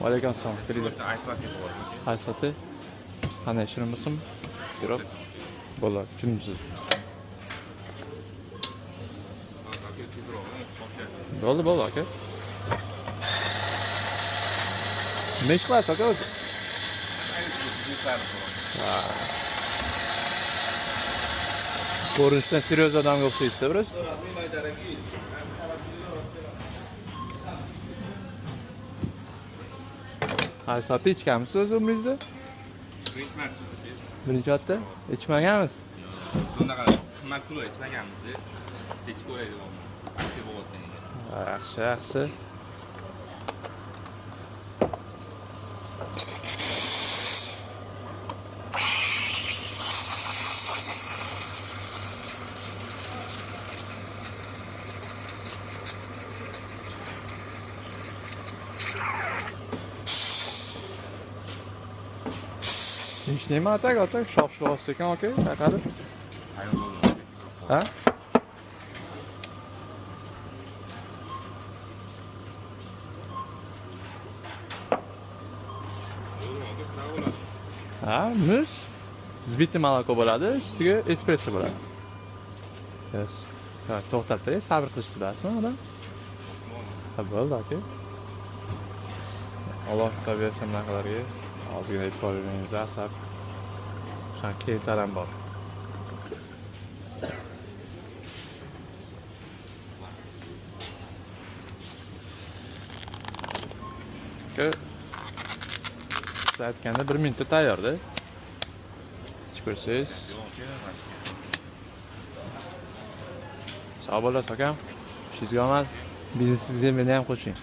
Alaykum assalom. Aysoqchi bo'ladimi? Haysati. Qanday shirin bo'lsin? Sirop. Bo'ladi, tushunibsiz. Bo'ldi, aka. Nima ish qilasiz aka o'zi? Ko'rinishdan seryoz odamga o'xshaysiz, biroz. Haysati ichganmisiz o'z umringizda? Birinchi marta ichmaganmiz. Bunaqa qimmat pul ichmaganmiz. Tekis ko'raydi. Aktiv bo'layotgan ekan. Yaxshi. Nima atak shoh ekan aka, qaqadi. Ha? Ha, muz. Zbitni moloko bo'ladi, ustiga espresso bo'ladi. Yes. Ha, to'xtatib turing, sabr qilishni bilasizmi odam? Ha, bo'ldi aka. Alloh hisob bersin bunaqa ozgina aytib qo'yingiz, asab. Shunga taram bor. Siz aytganda 1 minutda tayyorda. Ichib ko'rsangiz. Sog' bo'lasiz akam. Ishingizga omad. Biznesingizga meni ham qo'shing.